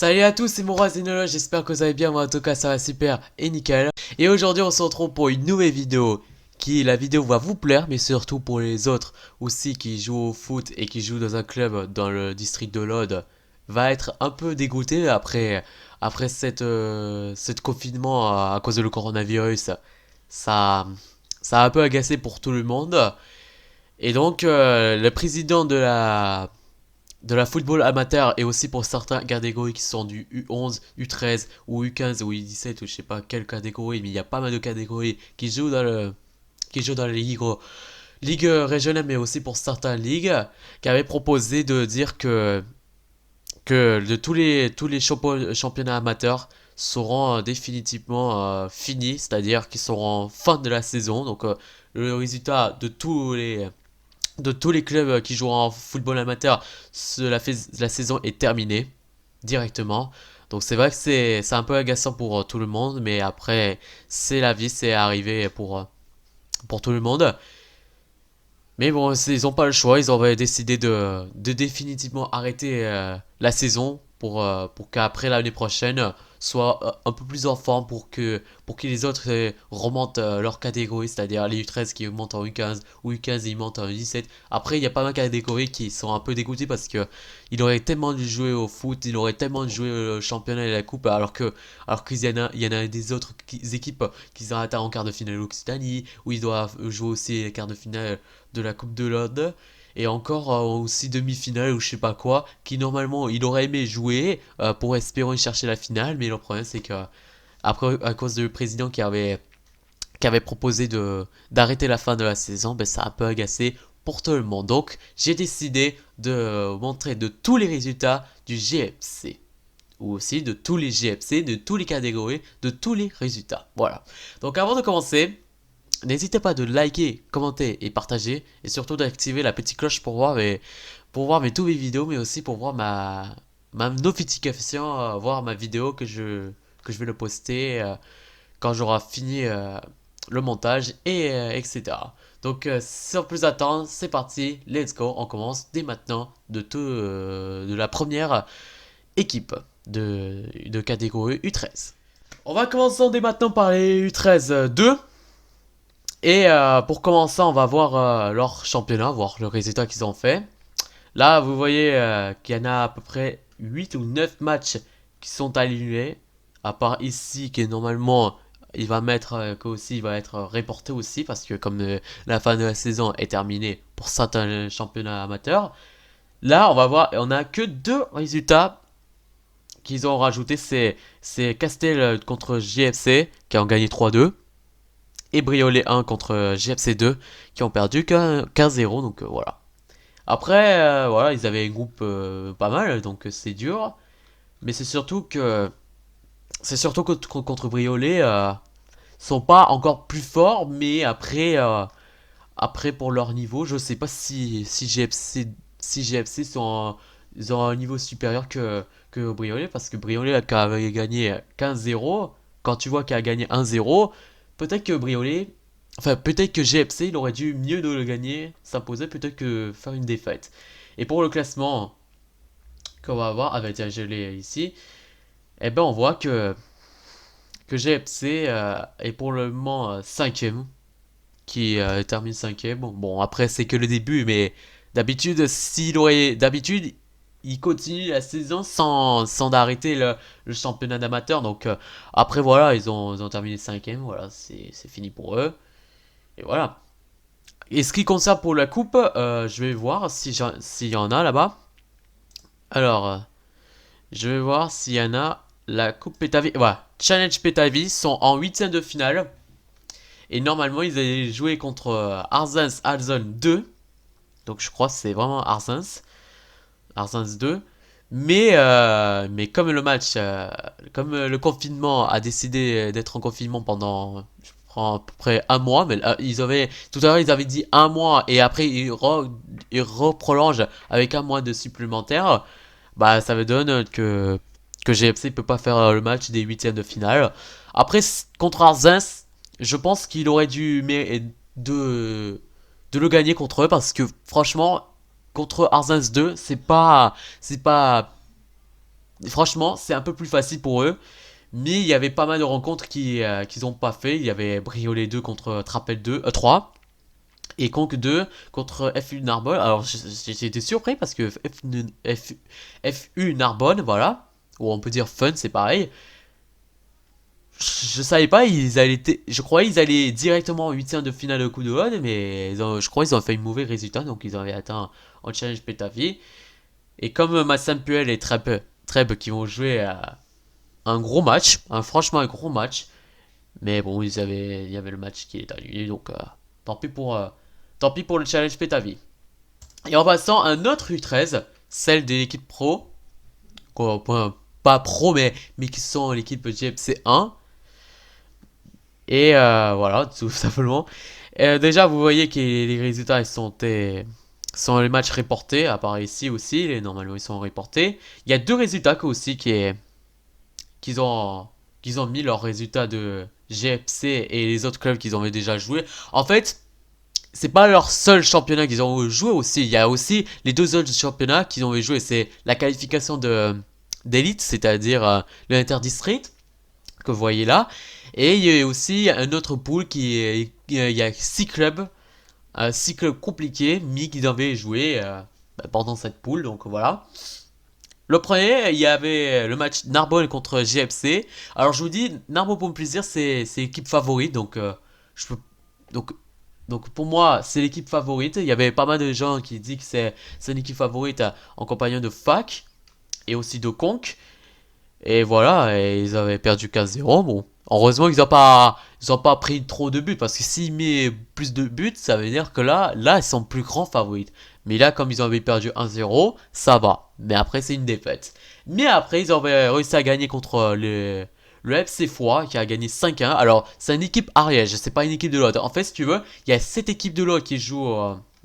Salut à tous, c'est Moura Zenologue, j'espère que vous allez bien, moi en tout cas ça va super et nickel. Et aujourd'hui on se retrouve pour une nouvelle vidéo la vidéo va vous plaire, mais surtout pour les autres aussi qui jouent au foot et qui jouent dans un club dans le district de l'Aude, va être un peu dégoûté après cette confinement à cause de le coronavirus. Ça, ça a un peu agacé pour tout le monde. Et donc le président de la football amateur et aussi pour certaines catégories qui sont du U11, U13 ou U15 ou U17 ou je sais pas quelle catégorie, mais il y a pas mal de catégories qui jouent dans les ligues régionales mais aussi pour certaines ligues qui avaient proposé de dire que de tous les championnats amateurs seront définitivement finis, c'est-à-dire qu'ils seront fin de la saison. Donc le résultat de tous les clubs qui jouent en football amateur, la saison est terminée directement. Donc c'est vrai que c'est un peu agaçant pour tout le monde, mais après c'est la vie, c'est arrivé pour tout le monde. Mais bon, ils n'ont pas le choix, ils ont décidé de définitivement arrêter la saison pour qu'après l'année prochaine soit un peu plus en forme pour que les autres remontent leur catégorie, c'est-à-dire les U13 qui montent en U15 ou U15 ils montent en U17. Après, il y a pas mal de catégories qui sont un peu dégoûtées parce que il aurait tellement dû jouer au foot, il aurait tellement dû jouer au championnat et la coupe, alors qu'il y en a des autres équipes qui sont en quart de finale Occitanie, où ils doivent jouer aussi les quarts de finale de la Coupe de l'Aude et encore aussi demi-finale ou je sais pas quoi qui normalement il aurait aimé jouer pour espérer chercher la finale, mais le problème c'est que après à cause du président qui avait proposé de d'arrêter la fin de la saison, ben ça a un peu agacé pour tout le monde. Donc j'ai décidé de montrer de tous les résultats du GFC ou aussi de tous les GFC, de toutes les catégories, de tous les résultats. Voilà. Donc avant de commencer, n'hésitez pas de liker, commenter et partager. Et surtout d'activer la petite cloche pour voir tous mes vidéos, mais aussi pour voir ma notification, voir ma vidéo que je vais le poster quand j'aurai fini le montage etc. Donc sans plus attendre, c'est parti, let's go. On commence dès maintenant de la première équipe de catégorie U13. On va commencer dès maintenant par les U13 2. Et pour commencer, on va voir leur championnat, voir le résultat qu'ils ont fait. Là, vous voyez qu'il y en a à peu près 8 ou 9 matchs qui sont alignés. À part ici, qui est normalement, il va mettre qu'aussi, il va être reporté aussi. Parce que comme la fin de la saison est terminée pour certains championnats amateurs. Là, on va voir, on a que deux résultats qu'ils ont rajoutés. C'est Castel contre JFC, qui ont gagné 3-2 et Briolet 1 contre GFC 2 qui ont perdu 15-0, donc voilà. Après, voilà, ils avaient un groupe pas mal, donc c'est dur. Mais c'est surtout que contre Briolet, sont pas encore plus forts, mais après pour leur niveau, je sais pas si GFC ils ont un niveau supérieur que Briolet, parce que Briolet avait gagné 15-0, quand tu vois qu'il a gagné 1-0, peut-être que Briolet, enfin peut-être que GFC il aurait dû mieux de le gagner, s'imposer plutôt que faire une défaite. Et pour le classement qu'on va avoir, avec tiens, je l'ai ici, eh ben on voit que GFC est pour le moment 5ème, qui termine 5ème. Bon, après, c'est que le début, mais d'habitude, il continue la saison sans arrêter le championnat d'amateur. Donc, après, voilà, ils ont terminé 5ème. Voilà, c'est fini pour eux. Et voilà. Et ce qui concerne pour la coupe, je vais voir s'il y en a là-bas. Alors, je vais voir s'il y en a. La coupe Pétavi. Voilà. Challenge Pétavi sont en huitième de finale. Et normalement, ils allaient jouer contre Arzens Alzon 2. Donc je crois que c'est vraiment Arzens 2. Mais comme le match, comme le confinement a décidé d'être en confinement pendant, je prends à peu près un mois, mais tout à l'heure ils avaient dit un mois et après ils reprolongent avec un mois de supplémentaire, bah ça veut donne que GFC peut pas faire le match des huitièmes de finale. Après contre Arzens, je pense qu'il aurait dû de de le gagner contre eux parce que franchement contre Arzens 2 c'est pas Franchement, c'est un peu plus facile pour eux. Mais il y avait pas mal de rencontres qu'ils ont pas fait. Il y avait Briolet 2 contre Trappel 2, 3. Et Conk 2 contre FU Narbonne. Alors j'ai été surpris parce que FU Narbonne, voilà. Ou on peut dire Fun, c'est pareil. Je savais pas, je croyais qu'ils allaient directement en huitième de finale de Coupe de Rhône, mais je crois qu'ils ont fait un mauvais résultat, donc ils avaient atteint en challenge Petavi. Et comme Massampuel et Treb qui vont jouer un gros match, franchement un gros match, mais bon, il y avait le match qui est annulé, donc tant pis pour, euh, tant pis pour le challenge Petavi. Et en passant, un autre U13, celle de l'équipe pro, pas pro, mais qui sont l'équipe GFC 1. Et voilà, tout simplement. Déjà, vous voyez que les résultats sont les matchs reportés, à part ici aussi, normalement ils sont reportés. Il y a deux résultats aussi qu'ils ont, qu'ils ont mis leurs résultats de GFC et les autres clubs qu'ils ont déjà joué. En fait, c'est pas leur seul championnat qu'ils ont joué aussi. Il y a aussi les deux autres championnats qu'ils ont joué. C'est la qualification d'élite, c'est-à-dire le Interdistrict que vous voyez là. Et il y a aussi un autre pool il y a six clubs compliqués, mais qui devaient jouer pendant cette pool. Donc voilà. Le premier, il y avait le match Narbonne contre GFC. Alors je vous dis, Narbonne pour me plaisir, c'est l'équipe favorite. Je peux, donc, donc pour moi, c'est l'équipe favorite. Il y avait pas mal de gens qui disent que c'est une équipe favorite en compagnie de Fac et aussi de Conk. Et voilà, et ils avaient perdu 15-0. Bon, heureusement ils ont pas pris trop de buts parce que s'ils mettent plus de buts, ça veut dire que là, ils sont plus grands favorites. Mais là, comme ils avaient perdu 1-0, ça va. Mais après, c'est une défaite. Mais après, ils avaient réussi à gagner contre le FC Foix qui a gagné 5-1. Alors, c'est une équipe Ariège, c'est pas une équipe de l'autre. En fait, si tu veux, il y a cette équipe de l'autre qui joue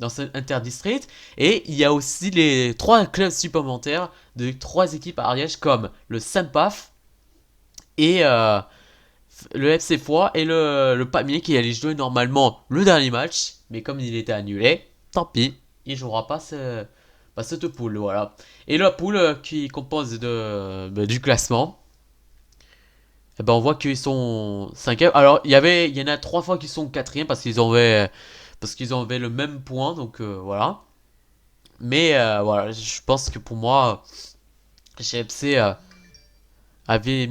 dans cet interdistrict. Et il y a aussi les trois clubs supplémentaires de trois équipes Ariège comme le Saint-Paf et le FC Foix et le Pamiers qui allait jouer normalement le dernier match. Mais comme il était annulé, tant pis, il jouera pas cette poule. Voilà. Et la poule qui compose du classement. Eh ben on voit qu'ils sont 5e. Alors, il y en a trois fois qui sont 4e parce qu'ils avaient le même point. Donc, voilà. Mais, voilà, je pense que pour moi, GFC avait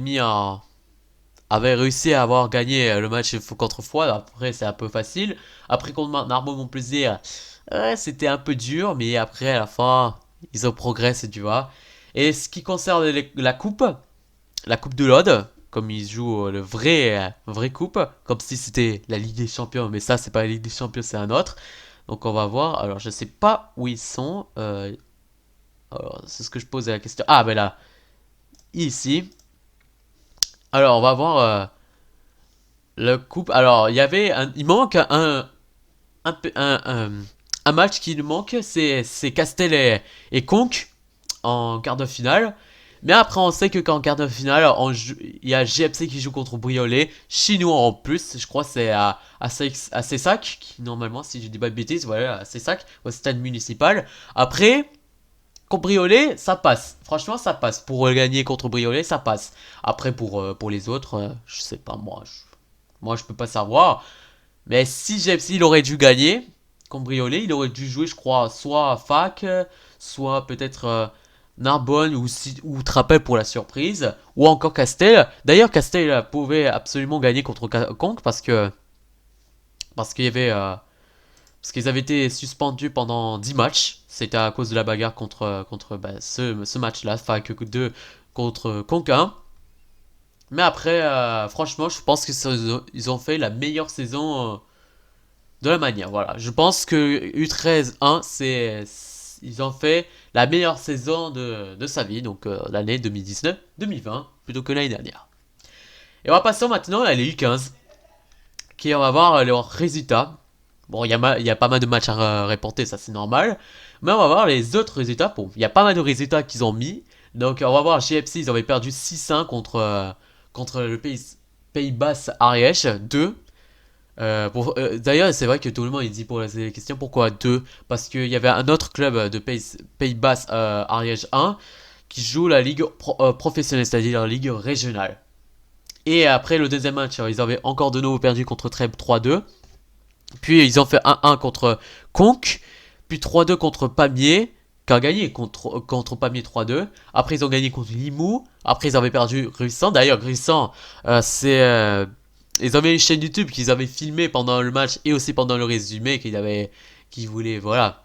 réussi à avoir gagné le match contre Foix. Après, c'est un peu facile. Après, contre Narbonne-Montplaisir, c'était un peu dur. Mais après, à la fin, ils ont progressé, tu vois. Et ce qui concerne la coupe de l'Aude, comme ils jouent vrai coupe, comme si c'était la Ligue des Champions, mais ça c'est pas la Ligue des Champions, c'est un autre. Donc on va voir. Alors je sais pas où ils sont. Alors c'est ce que je posais la question. Ah ben là, ici. Alors on va voir le coupe. Alors il manque un match qui nous manque, c'est Castel et Conques en quart de finale. Mais après, on sait que qu'en quart de finale, il y a GFC qui joue contre Briolet. Chinois en plus, je crois que c'est à Cessac, qui normalement, si je dis pas de bêtises, voilà, à Cessac, au stade municipal. Après, contre Briolet, ça passe. Franchement, ça passe. Pour gagner contre Briolet, ça passe. Après, pour les autres, je sais pas, moi, je peux pas savoir. Mais si GFC, il aurait dû gagner contre Briolet, il aurait dû jouer, je crois, soit Fac, soit peut-être Narbonne ou Trappel pour la surprise, ou encore Castel. D'ailleurs, Castel pouvait absolument gagner contre Conques parce qu'il y avait parce qu'ils avaient été suspendus pendant 10 matchs. C'était à cause de la bagarre contre ce match-là, Fac 2 contre Conques 1. Mais après, franchement, je pense qu'ils ont fait la meilleure saison de la manière. Voilà, je pense que U13 1, ils ont fait la meilleure saison de sa vie, donc l'année 2019-2020, plutôt que l'année dernière. Et on va passer maintenant à les U15, qui on va voir leurs résultats. Bon, il y a pas mal de matchs à reporter, ça c'est normal. Mais on va voir les autres résultats. Bon, il y a pas mal de résultats qu'ils ont mis. Donc on va voir GFC, ils avaient perdu 6-1 contre le Pays Basse Ariège 2. D'ailleurs, c'est vrai que tout le monde il dit pour la question pourquoi 2 parce qu'il y avait un autre club de Pays Basse Ariège 1 qui jouent la ligue professionnelle, c'est-à-dire la ligue régionale. Et après le deuxième match, ils avaient encore de nouveau perdu contre Trèbes 3-2. Puis ils ont fait 1-1 contre Conques. Puis 3-2 contre Pamiers, qui a gagné contre Pamiers 3-2. Après ils ont gagné contre Limoux. Après ils avaient perdu Gruissant. D'ailleurs Gruissant, ils avaient une chaîne YouTube qu'ils avaient filmé pendant le match et aussi pendant le résumé qu'ils voulaient, voilà,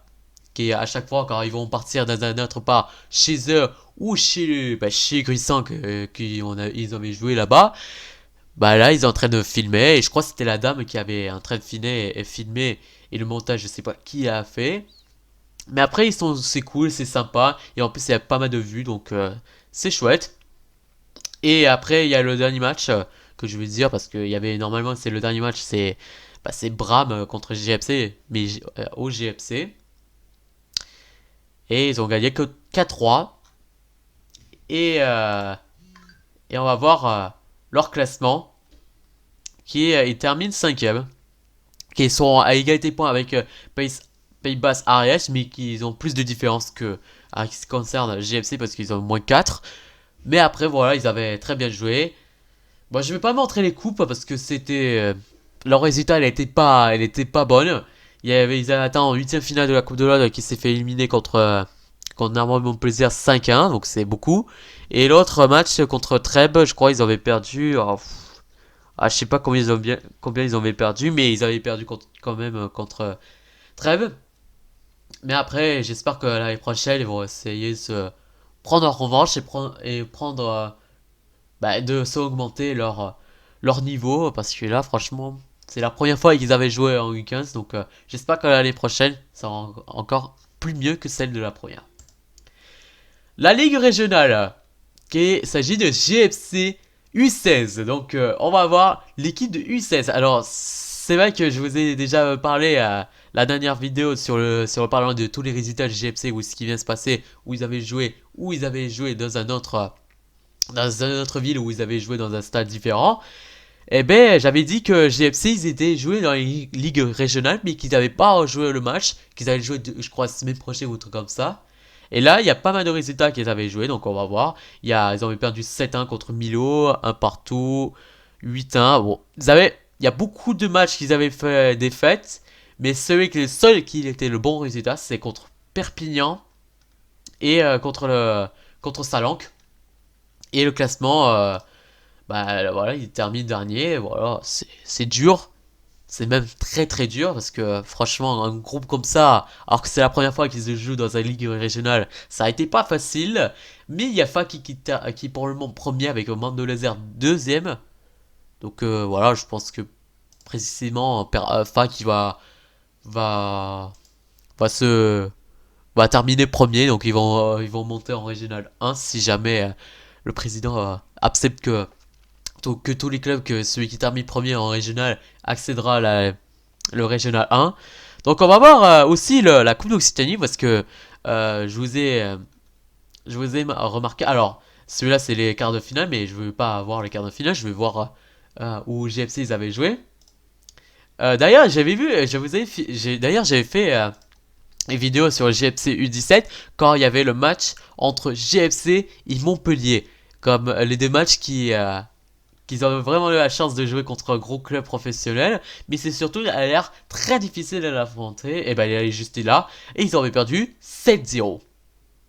qui à chaque fois quand ils vont partir dans un autre part chez eux ou chez Gruissant ils avaient joué là-bas, bah là ils sont en train de filmer et je crois que c'était la dame qui avait en train de filmer et le montage je sais pas qui a fait. Mais après c'est cool, c'est sympa et en plus il y a pas mal de vues donc c'est chouette. Et après il y a le dernier match que je vais dire parce que il y avait normalement c'est le dernier match c'est Bram contre GFC mais au GFC et ils ont gagné que 4-3 et et on va voir leur classement ils terminent 5ème qui sont à égalité de points avec Pays Basque Ariège, mais qui ont plus de différence que en ce qui concerne GFC parce qu'ils ont moins 4. Mais après, voilà, ils avaient très bien joué. Bon, je vais pas montrer les coupes parce que c'était. Leur résultat, elle était pas bonne. Ils avaient atteint en 8ème finale de la Coupe de l'Ordre qui s'est fait éliminer contre Normand Montplaisir 5-1, donc c'est beaucoup. Et l'autre match contre Trèbes, je crois ils avaient perdu. Je sais pas combien ils avaient perdu, mais ils avaient perdu quand même contre Trèbes. Mais après, j'espère que l'année prochaine, ils vont essayer de se prendre en revanche et prendre de s'augmenter leur niveau. Parce que là, franchement, c'est la première fois qu'ils avaient joué en U15. Donc, j'espère que l'année prochaine, ça sera encore plus mieux que celle de la première. La Ligue régionale, il s'agit de GFC U16. Donc, on va voir l'équipe de U16. Alors, c'est vrai que je vous ai déjà parlé à la dernière vidéo sur le parlant de tous les résultats de GFC ou ce qui vient se passer, où ils avaient joué dans une autre ville, où ils avaient joué dans un stade différent. Eh ben, j'avais dit que GFC, ils étaient joués dans les ligues régionales, mais qu'ils n'avaient pas joué le match, qu'ils allaient jouer, je crois, la semaine prochaine ou un truc comme ça. Et là, il y a pas mal de résultats qu'ils avaient joué, donc on va voir. Ils avaient perdu 7-1 contre Milo, un partout, 8-1. Bon, il y a beaucoup de matchs qu'ils avaient fait défaite, mais le seul qui était le bon résultat, c'est contre Perpignan et contre Salanque. Et le classement, voilà, il termine dernier. Voilà, c'est dur. C'est même très très dur parce que franchement, un groupe comme ça, alors que c'est la première fois qu'ils jouent dans une ligue régionale, ça a été pas facile. Mais il y a Faki qui est pour le moment premier avec Mando Laser deuxième. Donc voilà, je pense que précisément Faki va, va se va terminer premier. Donc ils vont monter en régional 1 si jamais le président accepte que tous les clubs, que celui qui termine premier en régional accédera le régional 1. Donc on va voir aussi la Coupe d'Occitanie parce que je vous ai remarqué. Alors, celui-là c'est les quarts de finale, mais je veux pas voir les quarts de finale, je veux voir où GFC ils avaient joué. D'ailleurs, j'avais vu, d'ailleurs j'avais fait une vidéo sur GFC U17 quand il y avait le match entre GFC et Montpellier. Comme les deux matchs qu'ils ont vraiment eu la chance de jouer contre un gros club professionnel, mais c'est surtout, il a l'air très difficile à l'affronter, et ben il est juste là, et ils avaient perdu 7-0.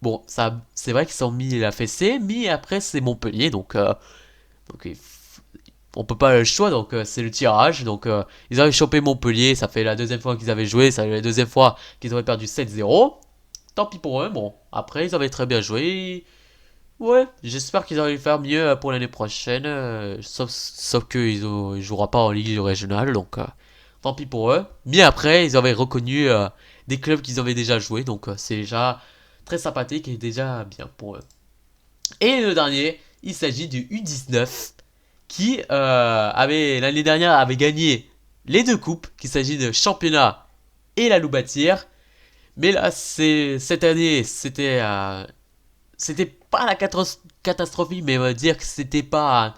Bon, ça, c'est vrai qu'ils ont mis la fessée, mais après c'est Montpellier, donc on peut pas le choix, donc c'est le tirage, donc ils avaient chopé Montpellier, ça fait la deuxième fois qu'ils avaient joué, ça fait la deuxième fois qu'ils avaient perdu 7-0. Tant pis pour eux, bon, après ils avaient très bien joué. Ouais, j'espère qu'ils allaient faire mieux pour l'année prochaine. Sauf qu'ils joueront pas en Ligue régionale, donc tant pis pour eux. Mais après, ils avaient reconnu des clubs qu'ils avaient déjà joué, donc c'est déjà très sympathique et déjà bien pour eux. Et le dernier, il s'agit du U19 qui l'année dernière avait gagné les deux coupes, qu'il s'agit de championnat et la Loubatière. Mais là, cette année, c'était pas la catastrophe, mais on va dire que ce n'était pas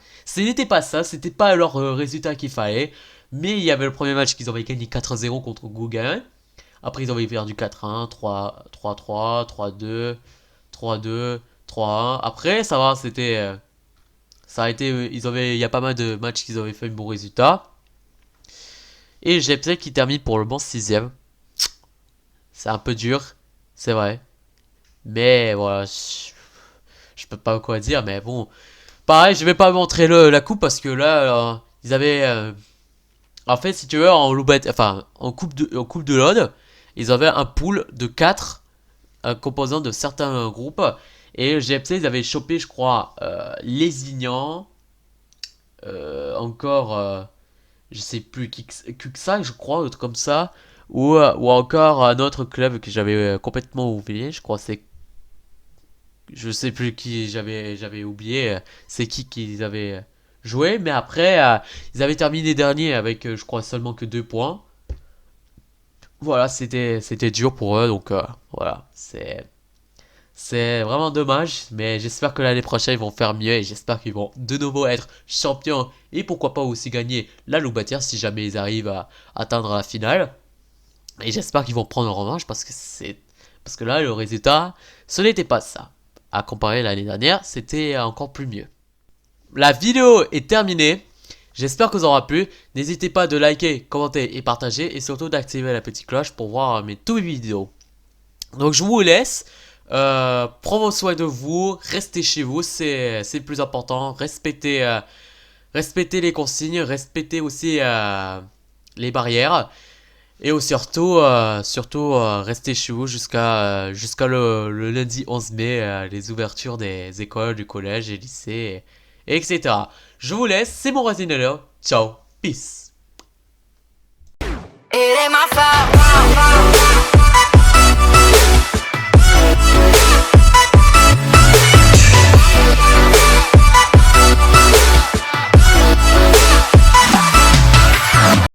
ça, c'était pas leur résultat qu'il fallait. Mais il y avait le premier match qu'ils avaient gagné 4-0 contre Gougain. Après ils avaient perdu 4-1, 3-3, 3-2, 3-2, 3-1. Après, ça va, ça a été, il y a pas mal de matchs qu'ils avaient fait un bon résultat. Et GFC qui termine pour le bon 6ème. C'est un peu dur, c'est vrai. Mais voilà, je peux pas quoi dire, mais bon. Pareil, je vais pas montrer la coupe parce que là, ils avaient. En fait, si tu veux, enfin, en coupe de l'Aude, ils avaient un pool de 4 composant de certains groupes. Et GFC, ils avaient chopé, je crois, Lézignan, encore, je sais plus, Cuxac, je crois, ou truc comme ça. Ou encore un autre club que j'avais complètement oublié, je crois, c'est. Je sais plus qui j'avais oublié, c'est qui qu'ils avaient joué. Mais après, ils avaient terminé dernier avec, je crois, seulement que 2 points. Voilà, c'était dur pour eux, donc voilà, c'est vraiment dommage, mais j'espère que l'année prochaine ils vont faire mieux et j'espère qu'ils vont de nouveau être champions et pourquoi pas aussi gagner la Loubatière si jamais ils arrivent à atteindre la finale. Et j'espère qu'ils vont prendre en revanche parce que là le résultat ce n'était pas ça. À comparer l'année dernière, c'était encore plus mieux. La vidéo est terminée. J'espère que vous aura plu. N'hésitez pas de liker, commenter et partager et surtout d'activer la petite cloche pour voir toutes mes vidéos. Donc je vous laisse. Prenez soin de vous, restez chez vous, c'est le plus important. Respectez les consignes, respectez aussi les barrières. Et surtout, restez chez vous jusqu'à le lundi 11 mai, les ouvertures des écoles, du collège, et lycées, etc. Je vous laisse, c'est mon Resident. Ciao, peace. It ain't my fault.